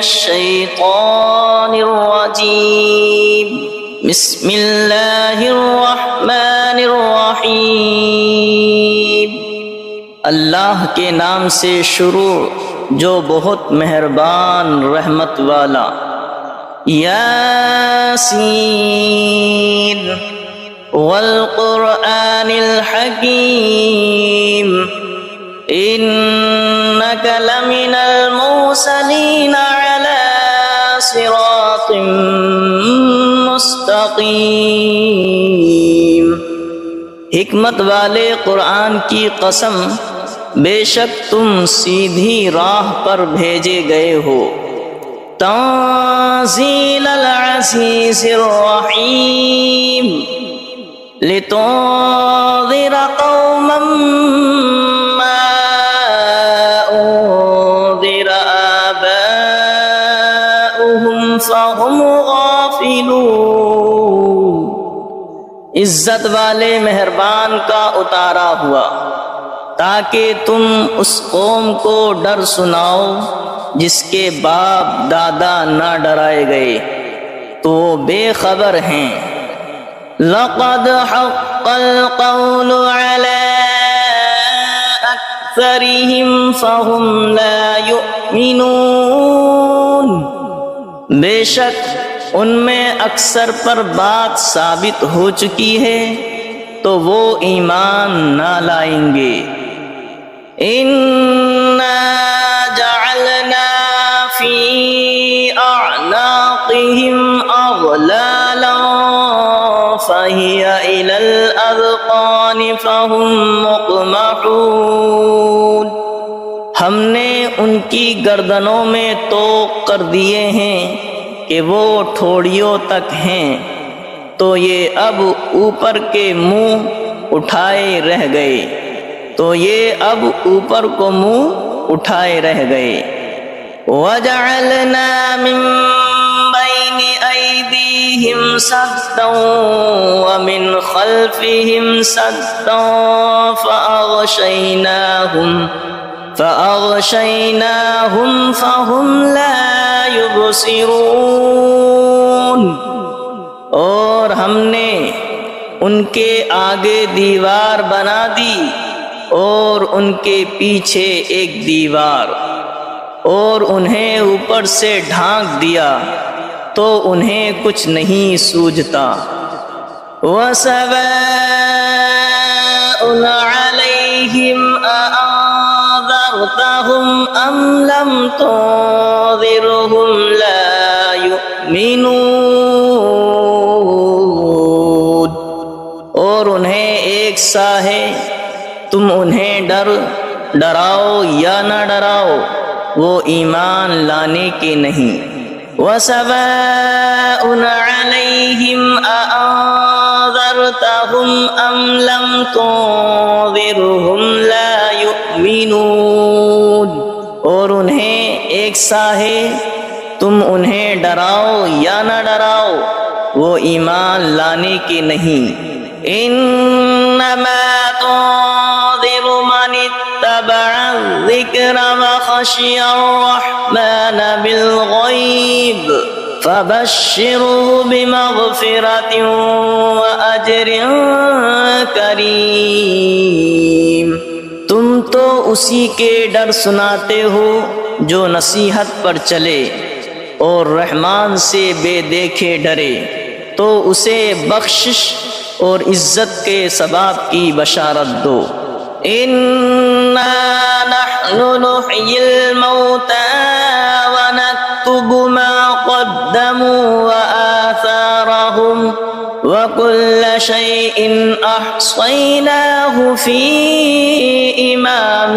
الشیطان الرجیم بسم اللہ الرحمن الرحیم اللہ کے نام سے شروع جو بہت مہربان رحمت والا۔ یاسین والقرآن الحکیم انک لمن المرسلین علی صراط مستقیم۔ حکمت والے قرآن کی قسم، بے شک تم سیدھی راہ پر بھیجے گئے ہو۔ تنزیل العزیز الرحیم لتنذر قوما ما انذر آباؤهم فهم غافلون۔ عزت والے مہربان کا اتارا ہوا تاکہ تم اس قوم کو ڈر سناؤ جس کے باپ دادا نہ ڈرائے گئے تو وہ بے خبر ہیں۔ لقد حق القول على اکثرهم فهم لا يؤمنون۔ بے شک ان میں اکثر پر بات ثابت ہو چکی ہے تو وہ ایمان نہ لائیں گے۔ اِنَّا جَعَلْنَا فِي أَعْنَاقِهِمْ أَغْلَالًا فَهِيَ إِلَى الْأَذْقَانِ فَهُمْ مُقْمَحُونَ۔ ہم نے ان کی گردنوں میں طوق کر دیے ہیں کہ وہ ٹھوڑیوں تک ہیں، تو یہ اب اوپر کے منہ اٹھائے رہ گئے، تو یہ اب اوپر کو منہ اٹھائے رہ گئے۔ وَجَعَلْنَا مِن بَيْنِ أَيْدِيهِمْ سَدًّا وَمِنْ خَلْفِهِمْ سَدًّا فَأَغْشَيْنَاهُمْ فَهُمْ لَا يُبْصِرُونَ۔ اور ہم نے ان کے آگے دیوار بنا دی اور ان کے پیچھے ایک دیوار، اور انہیں اوپر سے ڈھانک دیا تو انہیں کچھ نہیں سوجھتا۔ وَسَوَاءٌ عَلَيْهِمْ أَأَنذَرْتَهُمْ أَمْ لَمْ تُنذِرْهُمْ لَا يُؤْمِنُونَ۔ اور انہیں ایک سا ہے، تم انہیں ڈراؤ یا نہ ڈراؤ، وہ ایمان لانے کے نہیں۔ وَسَوَاءٌ عَلَيْهِمْ أَأَنذَرْتَهُمْ أَمْ لَمْ تُنذِرْهُمْ لَا يُؤْمِنُونَ۔ اور انہیں ایک سا ہے، تم انہیں ڈراؤ یا نہ ڈراؤ، وہ ایمان لانے کے نہیں۔ انما تنذر من اتبع الذکر وخشی الرحمن بالغیب فبشره بمغفرة وأجر کریم۔ تم تو اسی کے ڈر سناتے ہو جو نصیحت پر چلے اور رحمان سے بے دیکھے ڈرے، تو اسے بخشش اور عزت کے ثواب کی بشارت دو۔ اِنَّا نَحْنُ نُحْيِي الْمَوْتَى وَنَكْتُبُ مَا قَدَّمُوا وَآثَارَهُمْ وَكُلَّ شَيْءٍ أَحْصَيْنَاهُ فِي إِمَامٍ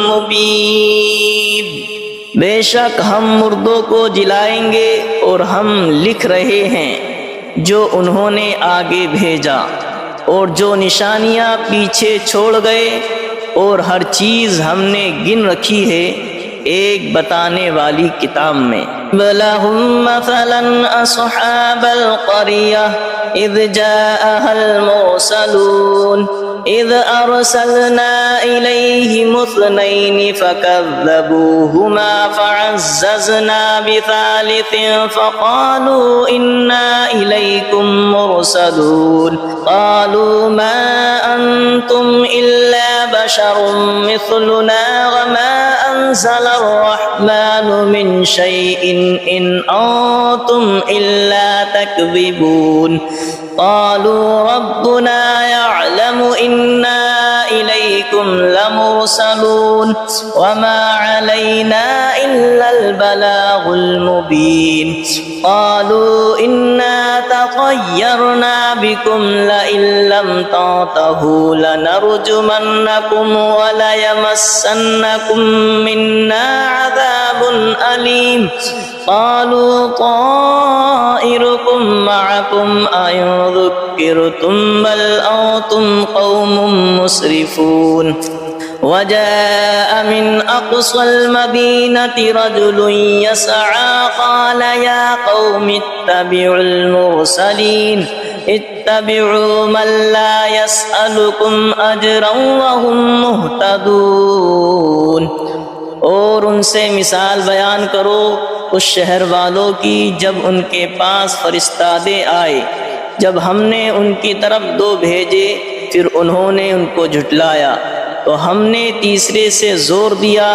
مُبِينٍ۔ بے شک ہم مردوں کو جلائیں گے اور ہم لکھ رہے ہیں جو انہوں نے آگے بھیجا اور جو نشانیاں پیچھے چھوڑ گئے، اور ہر چیز ہم نے گن رکھی ہے ایک بتانے والی کتاب میں۔ وَلَهُمْ مَثَلًا أَصْحَابَ الْقَرْيَةِ إِذْ جَاءَهَا الْمُرْسَلُونَ إذ أرسلنا إليهم اثنين فكذبوهما فعززنا بثالث فقالوا إنا إليكم مرسلون قالوا ما أنتم إلا بشر مثلنا وما أنزل الرحمن من شيء إن أنتم إلا تكذبون قالوا ربنا يعلم إنا إليكم لمرسلون وما علينا إلا البلاغ المبين قالوا إنا تطيرنا بكم لئن لم تنتهوا لنرجمنكم وليمسنكم منا عذاب أليم قالوا طائركم معكم أئن ذكرتم بل أنتم قوم مسرفون وجاء من أقصى المدينة رجل يسعى قال يا قوم اتبعوا المرسلين اتبعوا من لا يسألكم أجرا وهم مهتدون اور ان سے مثال بیان کرو اس شہر والوں کی جب ان کے پاس فرستادے آئے، جب ہم نے ان کی طرف دو بھیجے پھر انہوں نے ان کو جھٹلایا تو ہم نے تیسرے سے زور دیا۔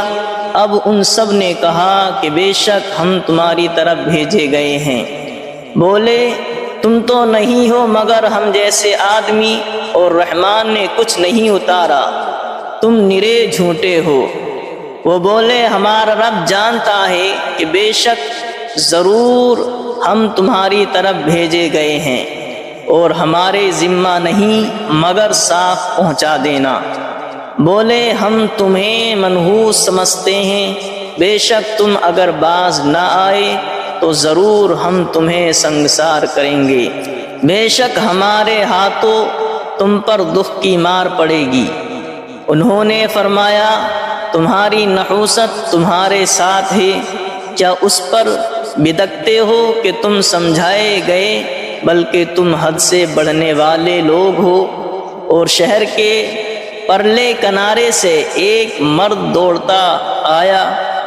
اب ان سب نے کہا کہ بے شک ہم تمہاری طرف بھیجے گئے ہیں۔ بولے تم تو نہیں ہو مگر ہم جیسے آدمی اور رحمان نے کچھ نہیں اتارا، تم نرے جھوٹے ہو۔ وہ بولے ہمارا رب جانتا ہے کہ بے شک ضرور ہم تمہاری طرف بھیجے گئے ہیں اور ہمارے ذمہ نہیں مگر صاف پہنچا دینا۔ بولے ہم تمہیں منحوس سمجھتے ہیں، بے شک تم اگر باز نہ آئے تو ضرور ہم تمہیں سنگسار کریں گے، بے شک ہمارے ہاتھوں تم پر دکھ کی مار پڑے گی۔ انہوں نے فرمایا تمہاری نحوست تمہارے ساتھ ہے، کیا اس پر بدکتے ہو کہ تم سمجھائے گئے، بلکہ تم حد سے بڑھنے والے لوگ ہو۔ اور شہر کے پرلے کنارے سے ایک مرد دوڑتا آیا،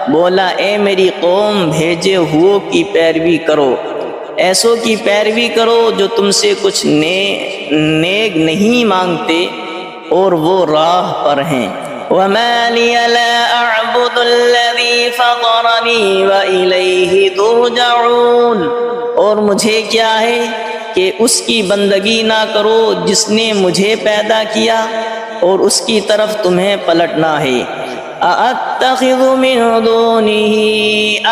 بولا اے میری قوم بھیجے ہوئوں کی پیروی کرو، ایسوں کی پیروی کرو جو تم سے کچھ نیک نہیں مانگتے اور وہ راہ پر ہیں۔ وَمَا لِيَ لَا أَعْبُدُ الَّذِي فَطَرَنِي وَإِلَيْهِ تُرْجَعُونَ، اور مجھے کیا ہے کہ اس کی بندگی نہ کرو جس نے مجھے پیدا کیا اور اس کی طرف تمہیں پلٹنا ہے۔ أَأَتَّخِذُ مِن دُونِهِ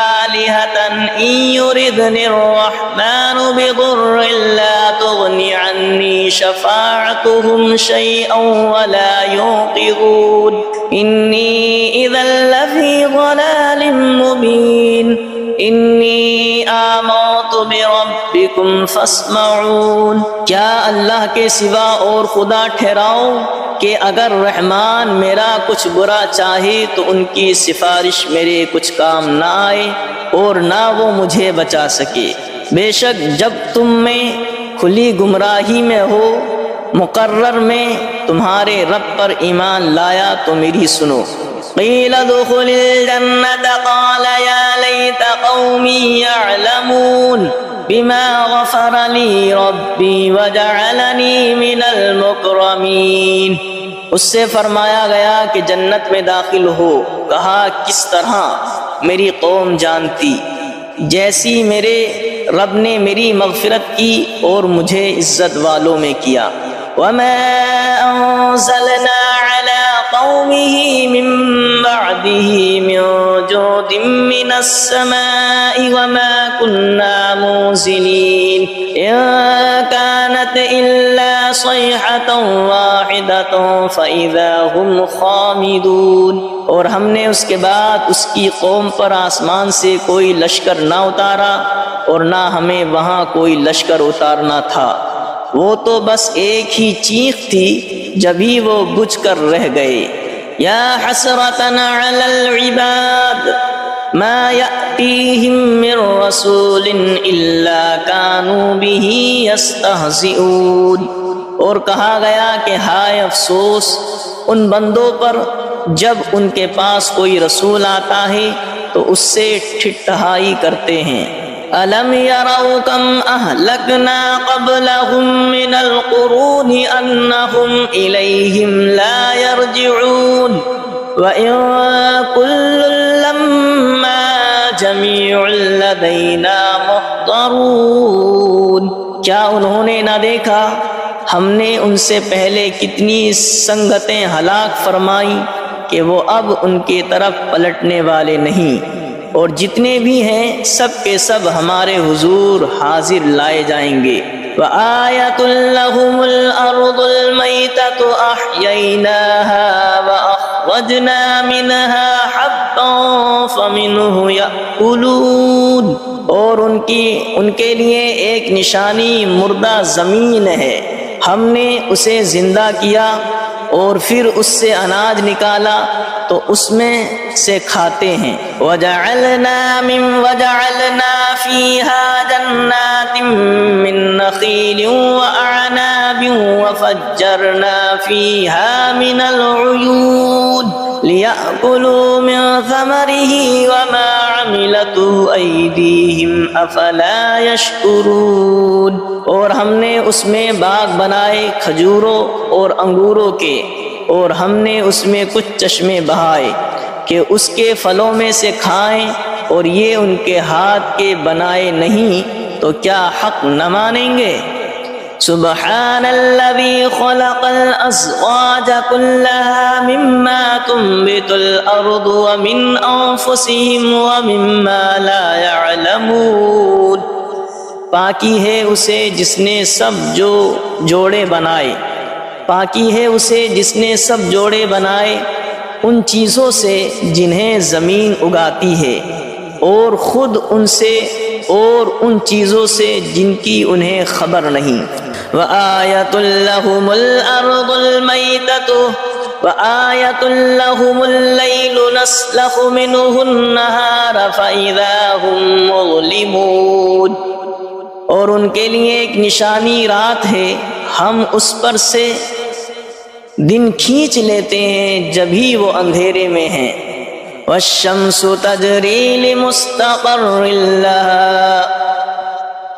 آلِهَةً إِن يُرِدْنِ الرَّحْمَنُ بِضُرٍّ لَّا تُغْنِ عَنِّي شَفَاعَتُهُمْ شَيْئًا وَلَا يُنقِذُونِ إِنِّي إِذًا لَّفِي ضَلَالٍ مُّبِينٍ إِنِّي آمَنتُ بِرَبِّكُمْ فَاسْمَعُونِ، کیا اللہ کے سوا اور خدا ٹھہراؤ کہ اگر رحمان میرا کچھ برا چاہے تو ان کی سفارش میرے کچھ کام نہ آئے اور نہ وہ مجھے بچا سکے۔ بے شک جب تم میں کھلی گمراہی میں ہو مقرر میں تمہارے رب پر ایمان لایا تو میری سنو۔ قیل ادخل الجنة قال یا لیت قومی یعلمون بما غفر لی ربی وجعلنی من المکرمین، اس سے فرمایا گیا کہ جنت میں داخل ہو، کہا کس طرح میری قوم جانتی، جیسی میرے رب نے میری مغفرت کی اور مجھے عزت والوں میں کیا۔ وما انزلنا على قومه من بعده من جود من السماء وما كنا منزلين إن كانت إلا صيحة واحدة فإذا هم خامدون، اور ہم نے اس کے بعد اس کی قوم پر آسمان سے کوئی لشکر نہ اتارا اور نہ ہمیں وہاں کوئی لشکر اتارنا تھا، وہ تو بس ایک ہی چیخ تھی جبھی وہ بجھ کر رہ گئے۔ یا حسرتنا علی العباد ما یأتیہم من رسول الا کانوا به یستہزئون، اور کہا گیا کہ ہائے افسوس ان بندوں پر جب ان کے پاس کوئی رسول آتا ہے تو اس سے ٹھٹھائی کرتے ہیں۔ أَلَمْ يَرَوْا كَمْ أَهْلَكْنَا قَبْلَهُمْ مِنَ الْقُرُونِ أَنَّهُمْ إِلَيْهِمْ لَا يَرْجِعُونَ وَإِن كُلٌّ لَّمَّا جَمِيعٌ لَّدَيْنَا مُحْضَرُونَ۔ کیا انہوں نے نہ دیکھا ہم نے ان سے پہلے کتنی سنگتیں ہلاک فرمائیں کہ وہ اب ان کی طرف پلٹنے والے نہیں، اور جتنے بھی ہیں سب کے سب ہمارے حضور حاضر لائے جائیں گے۔ وَآيَةٌ لَّهُمُ الْأَرْضُ الْمَيْتَةُ أَحْيَيْنَاهَا وَأَخْرَجْنَا مِنْهَا حَبًّا فَمِنْهُ يَأْكُلُونَ۔ اور ان کے لیے ایک نشانی مردہ زمین ہے، ہم نے اسے زندہ کیا اور پھر اس سے اناج نکالا تو اس میں سے کھاتے ہیں۔ وَجَعَلْنَا فِيهَا جَنَّاتٍ مِّن نَّخِيلٍ وَأَعْنَابٍ وَفَجَّرْنَا فِيهَا مِنَ الْعُيُونِ لِيَأْكُلُوا مِن ثَمَرِهِ وَمَا عَمِلَتْهُ أَيْدِيهِمْ أَفَلَا يَشْكُرُونَ۔ اور ہم نے اس میں باغ بنائے کھجوروں اور انگوروں کے، اور ہم نے اس میں کچھ چشمے بہائے کہ اس کے پھلوں میں سے کھائیں، اور یہ ان کے ہاتھ کے بنائے نہیں تو کیا حق نہ مانیں گے؟ سبحان الذي خلق الأزواج كلها مما تنبت الأرض ومن أنفسهم ومما لا يعلمون۔ پاکی ہے اسے جس نے سب جوڑے بنائے، پاکی ہے اسے جس نے سب جوڑے بنائے ان چیزوں سے جنہیں زمین اگاتی ہے، اور خود ان سے اور ان چیزوں سے جن کی انہیں خبر نہیں۔ وَآيَةٌ لَّهُمُ الْأَرْضُ الْمَيْتَةُ وَآيَةٌ لَّهُمُ اللَّيْلُ نَسْلَخُ مِنْهُ النَّهَارَ فَإِذَا هُمْ مُظْلِمُونَ۔ اور ان کے لیے ایک نشانی رات ہے، ہم اس پر سے دن کھینچ لیتے ہیں جبھی وہ اندھیرے میں ہیں۔ وَالشَّمْسُ تَجْرِي لِمُسْتَقَرٍّ لَّهَا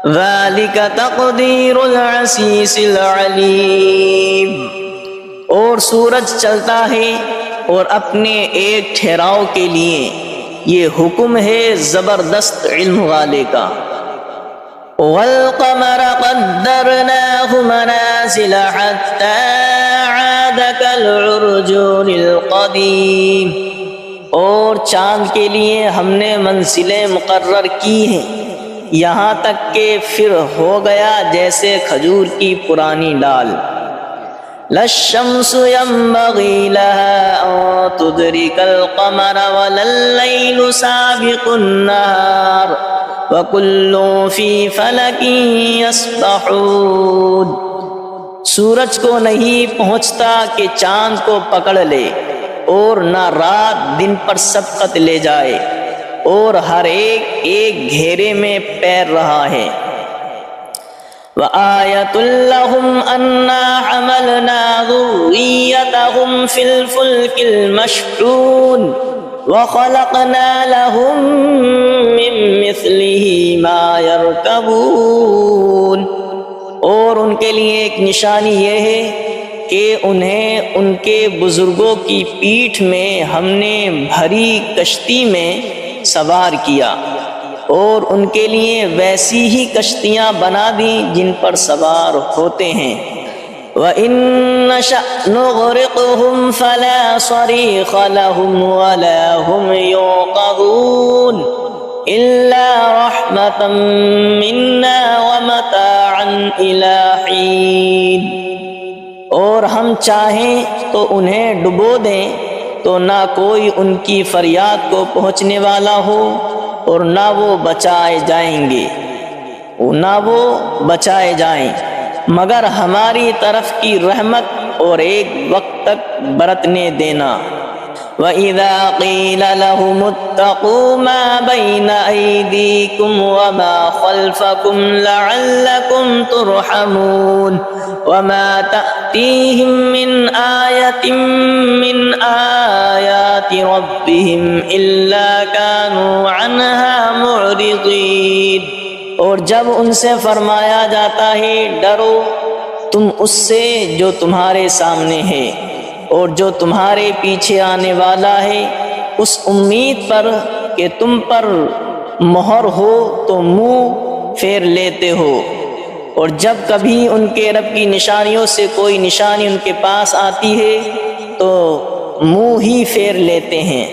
ذَلِكَ تَقْدِيرُ الْعَزِيزِ الْعَلِيمِ۔ اور سورج چلتا ہے اور اپنے ایک ٹھہراؤ کے لیے، یہ حکم ہے زبردست علم والے کا۔ وَالْقَمَرَ قَدَّرْنَاهُ مَنَازِلَ حَتَّى عَادَ كَالْعُرْجُونِ الْقَدِيمِ۔ اور چاند کے لیے ہم نے منزلیں مقرر کی ہیں یہاں تک کہ پھر ہو گیا جیسے کھجور کی پرانی ڈال۔ لَا الشَّمْسُ يَنبَغِي لَهَا أَن تُدْرِكَ الْقَمَرَ وَلَا اللَّيْلُ سَابِقُ النَّهَارِ وَكُلٌّ فِي فَلَكٍ يَسْبَحُونَ۔ سورج کو نہیں پہنچتا کہ چاند کو پکڑ لے، اور نہ رات دن پر سبقت لے جائے، اور ہر ایک گھیرے میں پیر رہا ہے۔ وَآيَةٌ لَّهُمْ أَنَّا حَمَلْنَا ذُرِّيَّتَهُمْ فِي الْفُلْكِ الْمَشْحُونِ وَخَلَقْنَا لَهُم مِّن مِّثْلِهِ مَا يَرْكَبُونَ۔ اور ان کے لیے ایک نشانی یہ ہے کہ انہیں ان کے بزرگوں کی پیٹھ میں ہم نے بھری کشتی میں سوار کیا، اور ان کے لیے ویسی ہی کشتیاں بنا دیں جن پر سوار ہوتے ہیں۔ وَإِن نَّشَأْ نُغْرِقْهُمْ فَلَا صَرِيخَ لَهُمْ وَلَا هُمْ يُنقَذُونَ إِلَّا رَحْمَةً مِّنَّا وَمَتَاعًا إِلَىٰ حِينٍ۔ اور ہم چاہیں تو انہیں ڈبو دیں تو نہ کوئی ان کی فریاد کو پہنچنے والا ہو، اور نہ وہ بچائے جائیں مگر ہماری طرف کی رحمت اور ایک وقت تک برتنے دینا۔ وَإِذَا قِيلَ لَهُمُ اتَّقُوا مَا بَيْنَ أَيْدِيكُمْ وَمَا خَلْفَكُمْ لَعَلَّكُمْ تُرْحَمُونَ وَمَا تَأْتِيهِمْ مِنْ آيَةٍ مِنْ آيَاتِ رَبِّهِمْ إِلَّا كَانُوا عَنْهَا مُعْرِضِينَ۔ اور جب ان سے فرمایا جاتا ہے ڈرو تم اس سے جو تمہارے سامنے ہے اور جو تمہارے پیچھے آنے والا ہے، اس امید پر کہ تم پر مہر ہو تو منہ پھیر لیتے ہو، اور جب کبھی ان کے رب کی نشانیوں سے کوئی نشانی ان کے پاس آتی ہے تو منہ ہی پھیر لیتے ہیں۔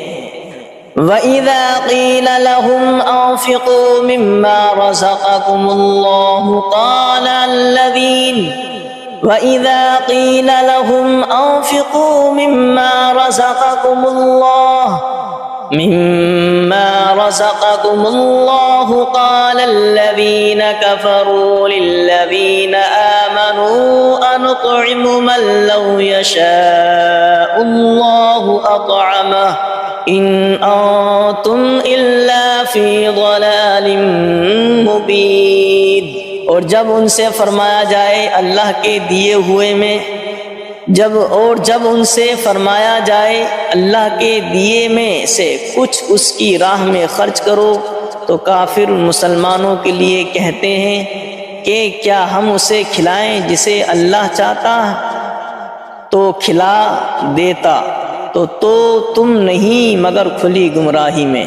وَإِذَا قِيلَ لَهُمْ أَنفِقُوا مِمَّا رَزَقَكُمُ اللَّهُ وَإِذَا قِيلَ لَهُمْ أَنفِقُوا مِمَّا رَزَقَكُمُ اللَّهُ قَالَ الَّذِينَ كَفَرُوا لِلَّذِينَ آمَنُوا أَنُطْعِمُ مَن لَّوْ يَشَاءُ اللَّهُ أَطْعَمَهُ إِنْ أَنتُمْ إِلَّا فِي ضَلَالٍ مُّبِينٍ۔ اور جب ان سے فرمایا جائے اللہ کے دیے ہوئے میں جب ان سے فرمایا جائے اللہ کے دیے میں سے کچھ اس کی راہ میں خرچ کرو تو کافر مسلمانوں کے لیے کہتے ہیں کہ کیا ہم اسے کھلائیں جسے اللہ چاہتا تو کھلا دیتا، تو تم نہیں مگر کھلی گمراہی میں۔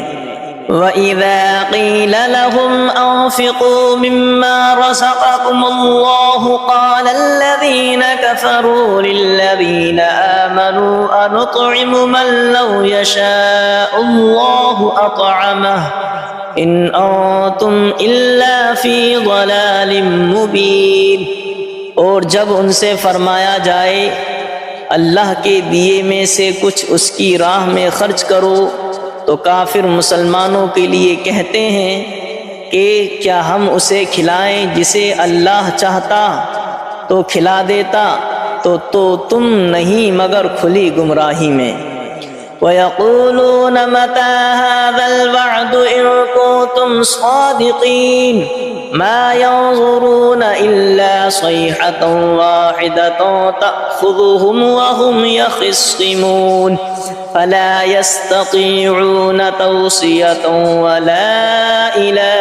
وَإِذَا قِيلَ لَهُمْ أَنفِقُوا مِمَّا رَزَقَكُمُ اللَّهُ قَالَ الَّذِينَ كَفَرُوا لِلَّذِينَ آمَنُوا أَنُطْعِمُ مَن لَّوْ يَشَاءُ اللَّهُ أَطْعَمَهُ إِنْ أَنتُمْ إِلَّا فِي ضَلَالٍ مُّبِينٍ۔ اور جب ان سے فرمایا جائے اللہ کے دیے میں سے کچھ اس کی راہ میں خرچ کرو تو کافر مسلمانوں کے لیے کہتے ہیں کہ کیا ہم اسے کھلائیں جسے اللہ چاہتا تو کھلا دیتا، تو تم نہیں مگر کھلی گمراہی میں۔ وَيَقُولُونَ مَتَىٰ هَٰذَا الْوَعْدُ إِن كُنتُمْ صَادِقِينَ مَا يَنظُرُونَ إِلَّا صَيْحَةً وَاحِدَةً تَأْخُذُهُمْ وَهُمْ يَخِصِّمُونَ فَلَا يَسْتَطِيعُونَ تَوْصِيَةً وَلَا إِلَىٰ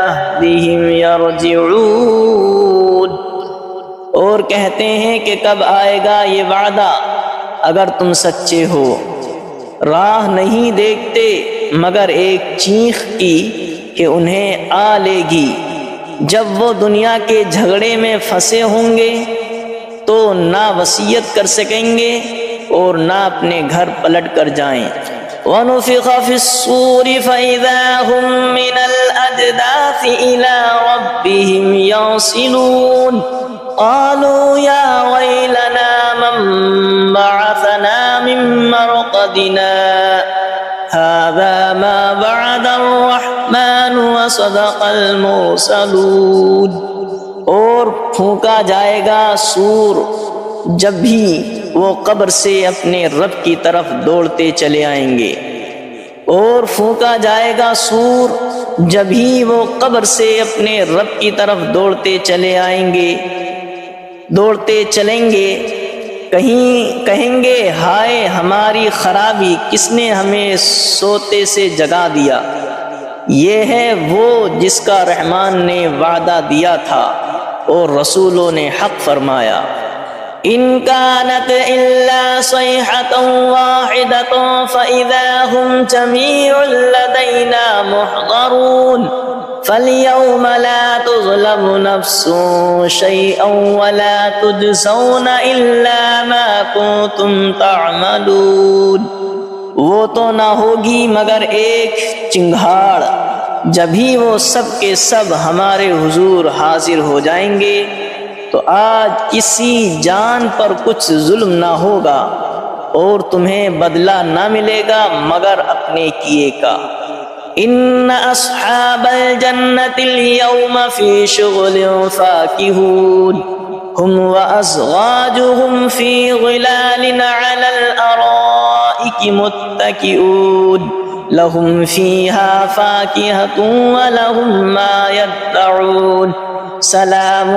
أَهْلِهِمْ يَرْجِعُونَ۔ اور کہتے ہیں کہ کب آئے گا یہ وعدہ اگر تم سچے ہو، راہ نہیں دیکھتے مگر ایک چیخ کی کہ انہیں آ لے گی، جب وہ دنیا کے جھگڑے میں پھنسے ہوں گے تو نہ وصیت کر سکیں گے اور نہ اپنے گھر پلٹ کر جائیں۔ وَنُفِخَ فِي الصُّورِ فَإِذَا هُم مِّنَ الْأَجْدَاثِ إِلَىٰ رَبِّهِمْ يَنسِلُونَ قَالُوا يَا وَيْلَنَا مَن بَعَثَنَا مِن مَّرْقَدِنَا هَٰذَا مَا وَعَدَ الرَّحْمَٰنُ وَصَدَقَ الْمُرْسَلُونَ۔ اور پھونکا جائے گا سور جب بھی وہ قبر سے اپنے رب کی طرف دوڑتے چلے آئیں گے، اور پھونکا جائے گا سور جب ہی وہ قبر سے اپنے رب کی طرف دوڑتے چلیں گے، کہیں گے ہائے ہماری خرابی، کس نے ہمیں سوتے سے جگا دیا۔ یہ ہے وہ جس کا رحمان نے وعدہ دیا تھا اور رسولوں نے حق فرمایا۔ إِن كَانَتْ إِلَّا صَيْحَةً وَاحِدَةً فَإِذَا هُمْ جَمِيعٌ لَّدَيْنَا مُحْضَرُونَ فَالْيَوْمَ لَا تُظْلَمُ نَفْسٌ شَيْئًا وَلَا تُجْزَوْنَ إِلَّا مَا كُنتُمْ تَعْمَلُونَ۔ وہ تو نہ ہوگی مگر ایک چنگھاڑ، جبھی وہ سب کے سب ہمارے حضور حاضر ہو جائیں گے تو آج کسی جان پر کچھ ظلم نہ ہوگا اور تمہیں بدلہ نہ ملے گا مگر اپنے کیے کا۔ ان اصحاب الجنة اليوم في شغل فاكهون هم وازواجهم في ظلال على الارائك الارائك متكئون لهم فيها فاكهة ولهم ما يدعون سلام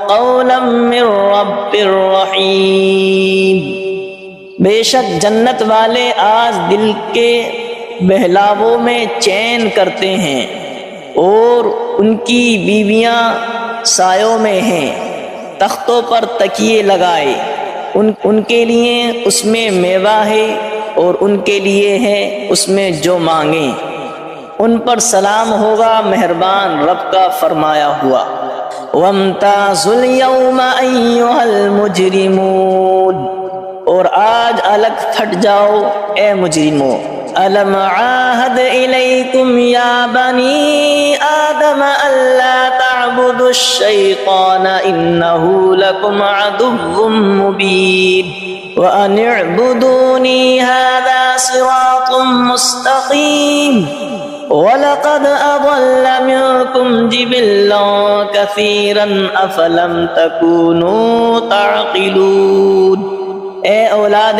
قولا من رب رحیم۔ بے شک جنت والے آج دل کے بہلاووں میں چین کرتے ہیں، اور ان کی بیویاں سایوں میں ہیں، تختوں پر تکیے لگائے، ان کے لیے اس میں میوہ ہے اور ان کے لیے ہے اس میں جو مانگیں، ان پر سلام ہوگا مہربان رب کا فرمایا ہوا۔ وَامْتَازُوا الْيَوْمَ أَيُّهَا الْمُجْرِمُونَ، اور آج الگ پھٹ جاؤ اے مجرموں۔ أَلَمْ عَاهَدْ إِلَيْكُمْ يَا بَنِي آدَمَ أَلَّا تَعْبُدُوا الشَّيْطَانَ إِنَّهُ لَكُمْ عَدُوٌّ مُّبِينٌ وَأَنِ اعْبُدُونِي هَذَا صِرَاطٌ مُّسْتَقِيمٌ وَلَقَدْ أَضَلَّ مِنكُمْ جِبِلًّا كَثِيرًا أَفَلَمْ تَكُونُوا تَعْقِلُونَ۔ اے اولاد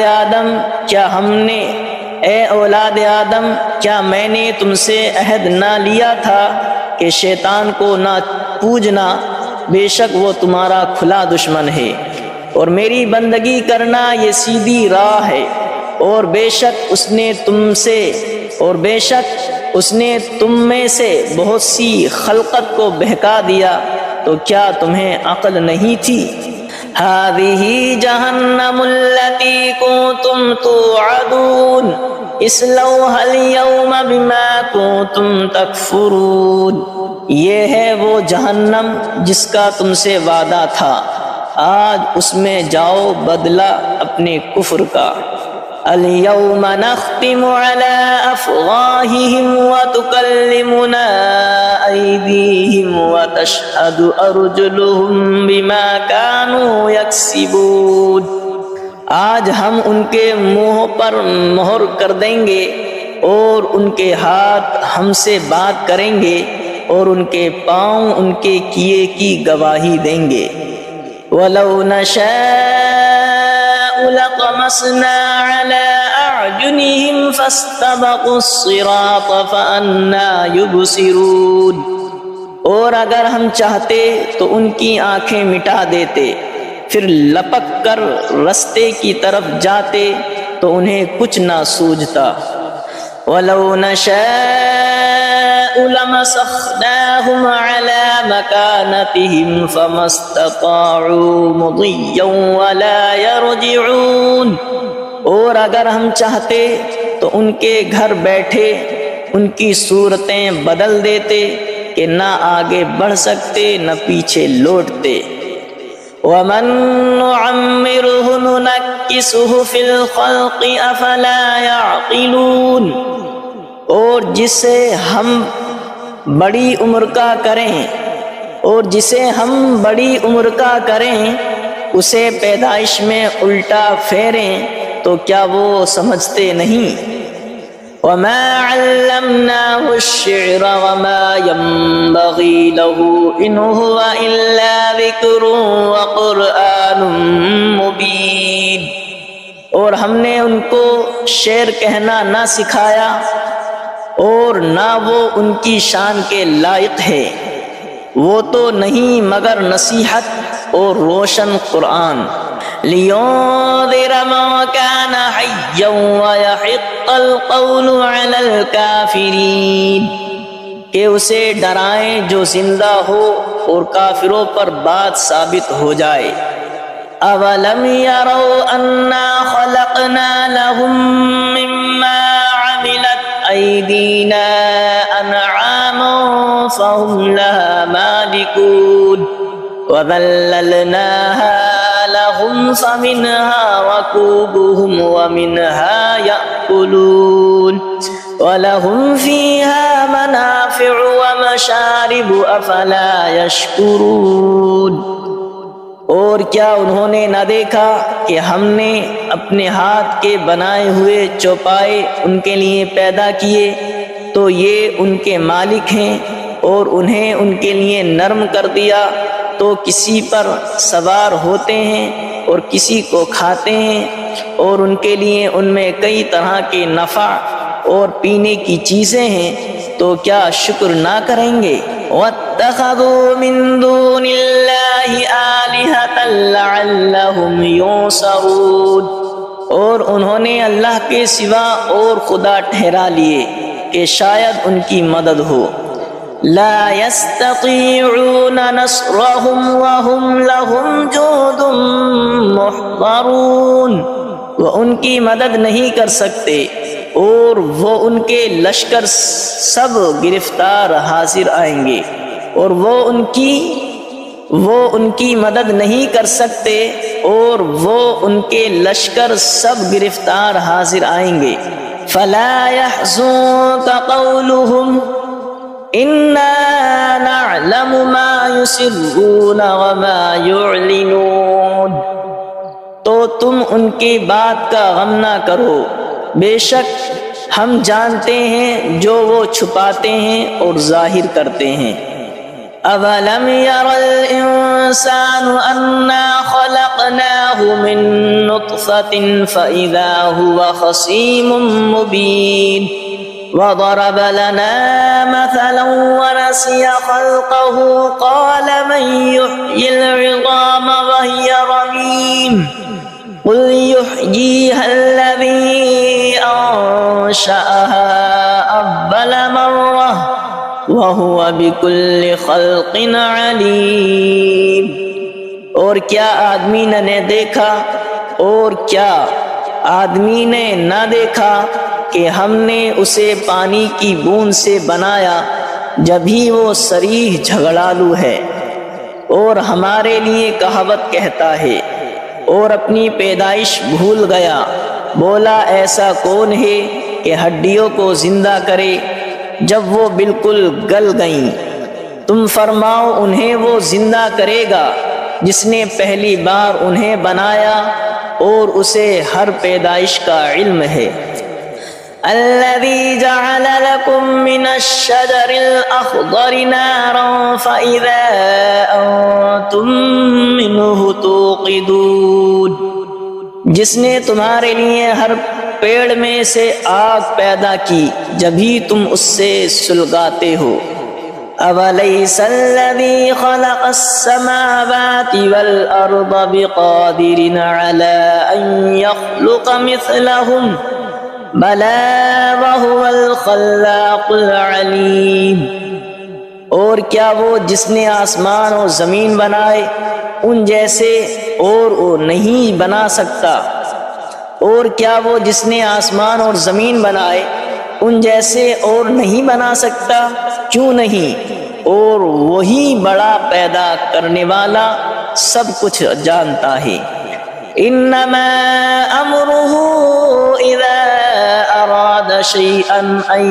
آدم کیا میں نے تم سے عہد نہ لیا تھا کہ شیطان کو نہ پوجنا، بے شک وہ تمہارا کھلا دشمن ہے، اور میری بندگی کرنا یہ سیدھی راہ ہے، اور بے شک اس نے تم میں سے بہت سی خلقت کو بہکا دیا، تو کیا تمہیں عقل نہیں تھی؟ هذه جہنم التي كنتم توعدون اصلوها اليوم بما كنتم تکفرون، یہ ہے وہ جہنم جس کا تم سے وعدہ تھا، آج اس میں جاؤ بدلہ اپنے کفر کا۔ اليوم نختم على أفواههم وتكلمنا أيديهم وتشهد أرجلهم بما كانوا يكسبون، آج ہم ان کے منہ پر مہر کر دیں گے، اور ان کے ہاتھ ہم سے بات کریں گے، اور ان کے پاؤں ان کے کیے کی گواہی دیں گے۔ وَلَوْ نَشَاءُ لَطَمَسْنَا عَلَىٰ أَعْيُنِهِمْ فَاسْتَبَقُوا الصِّرَاطَ فَأَنَّىٰ يُبْصِرُونَ، اور اگر ہم چاہتے تو ان کی آنکھیں مٹا دیتے، پھر لپک کر رستے کی طرف جاتے تو انہیں کچھ نہ سوجھتا۔ وَلَوْ نَشَاءُ لَمَسَخْنَاهُمْ عَلَىٰ مَكَانَتِهِمْ فَمَا اسْتَطَاعُوا مُضِيًّا وَلَا يَرْجِعُونَ، اور اگر ہم چاہتے تو ان کے گھر بیٹھے ان کی صورتیں بدل دیتے کہ نہ آگے بڑھ سکتے نہ پیچھے لوٹتے۔ وَمَن نُّعَمِّرْهُ نُنَكِّسْهُ فِي الْخَلْقِ أَفَلَا يَعْقِلُونَ، اور جسے ہم بڑی عمر کا کریں اسے پیدائش میں الٹا پھیریں تو کیا وہ سمجھتے نہیں؟ وَمَا عَلَّمْنَاهُ الشِّعْرَ وَمَا يَنبَغِي لَهُ إِنْ هُوَ إِلَّا ذِكْرٌ وَقُرْآنٌ مُبِينٌ، اور ہم نے ان کو شعر کہنا نہ سکھایا، اور نہ وہ ان کی شان کے لائق ہے، وہ تو نہیں مگر نصیحت اور روشن قرآن۔ لِيُنذِرَ مَن كَانَ حَيًّا وَيَحِقَّ الْقَوْلُ عَلَى الْكَافِرِينَ، کہ اسے ڈرائیں جو زندہ ہو اور کافروں پر بات ثابت ہو جائے۔ أَوَلَمْ يَرَوْا أَنَّا خَلَقْنَا لَهُم مِّمَّا عَمِلَتْ أَيْدِينَا أَنْعَامًا فَهُمْ لَهَا مَالِكُونَ وَذَلَّلْنَاهَا لَهُمْ فَمِنْهَا رَكُوبُهُمْ وَمِنْهَا يَأْكُلُونَ وَلَهُمْ فِيهَا مَنَافِعُ وَمَشَارِبُ أَفَلَا يَشْكُرُونَ، اور کیا انہوں نے نہ دیکھا کہ ہم نے اپنے ہاتھ کے بنائے ہوئے چوپائے ان کے لیے پیدا کیے، تو یہ ان کے مالک ہیں، اور انہیں ان کے لیے نرم کر دیا تو کسی پر سوار ہوتے ہیں اور کسی کو کھاتے ہیں، اور ان کے لیے ان میں کئی طرح کے نفع اور پینے کی چیزیں ہیں، تو کیا شکر نہ کریں گے؟ وَاتَّخَذُوا مِن دُونِ اللَّهِ آلِهَةً لَعَلَّهُمْ يُنصَرُونَ، اور انہوں نے اللہ کے سوا اور خدا ٹھہرا لیے کہ شاید ان کی مدد ہو۔ لا يستطيعون نصرهم وهم لهم جند محضرون، وہ ان کی مدد نہیں کر سکتے اور وہ ان کے لشکر سب گرفتار حاضر آئیں گے، اور وہ ان کی مدد نہیں کر سکتے اور وہ ان کے لشکر سب گرفتار حاضر آئیں گے۔ فلا يحزنك قولهم انا نعلم ما يسرون وما يعلنون، تو تم ان کی بات کا غم نہ کرو، بے شک ہم جانتے ہیں جو وہ چھپاتے ہیں اور ظاہر کرتے ہیں۔ اولم ير الانسان انا خلقناه من نطفة فاذا هو خصيم مبين، وضرب لنا مثلا ونسي خلقه قال من يحيي العظام وهي رميم قل يحييها الذي أنشأها أول مرة وهو بكل خلق عليم، اور کیا آدمی نے دیکھا اور کیا آدمی نے نہ دیکھا کہ ہم نے اسے پانی کی بوند سے بنایا جبھی وہ صریح جھگڑالو ہے، اور ہمارے لیے کہاوت کہتا ہے اور اپنی پیدائش بھول گیا، بولا ایسا کون ہے کہ ہڈیوں کو زندہ کرے جب وہ بالکل گل گئیں؟ تم فرماؤ انہیں وہ زندہ کرے گا جس نے پہلی بار انہیں بنایا اور اسے ہر پیدائش کا علم ہے۔ الذي جعل لكم من الشجر الأخضر نارا فإذا أنتم منه توقدون، جس نے تمہارے لیے ہر پیڑ میں سے آگ پیدا کی جبھی تم اس سے سلگاتے ہو۔ أَوَلَيْسَ الَّذِي خَلَقَ السَّمَاوَاتِ وَالْأَرْضَ بِقَادِرٍ عَلَىٰ أَن يَخْلُقَ مِثْلَهُمْ بَلَىٰ وَهُوَ الْخَلَّاقُ الْعَلِيمُ، اور کیا وہ جس نے آسمان اور زمین بنائے ان جیسے اور وہ نہیں بنا سکتا؟ اور کیا وہ جس نے آسمان اور زمین بنائے ان جیسے اور نہیں بنا سکتا؟ کیوں نہیں، اور وہی بڑا پیدا کرنے والا سب کچھ جانتا ہے۔ انما امره اذا اراد شيئا ان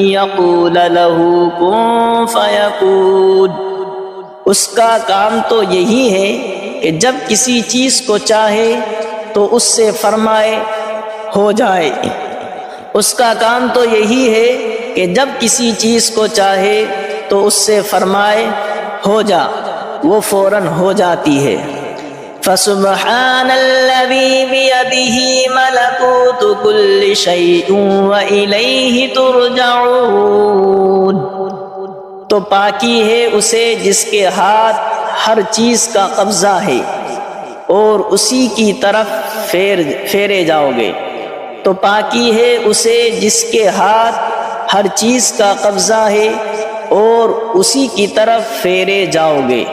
يقول له كن فيكون، اس کا کام تو یہی ہے کہ جب کسی چیز کو چاہے تو اس سے فرمائے ہو جائے۔ اس کا کام تو یہی ہے کہ جب کسی چیز کو چاہے تو اس سے فرمائے ہو جا، وہ فوراً ہو جاتی ہے۔ فسبحان الذي بيده ملكوت كل شيء وإليه ترجعون، تو پاکی ہے اسے جس کے ہاتھ ہر چیز کا قبضہ ہے اور اسی کی طرف پھیرے جاؤ گے۔ تو پاکی ہے اسے جس کے ہاتھ ہر چیز کا قبضہ ہے اور اسی کی طرف پھیرے جاؤ گے۔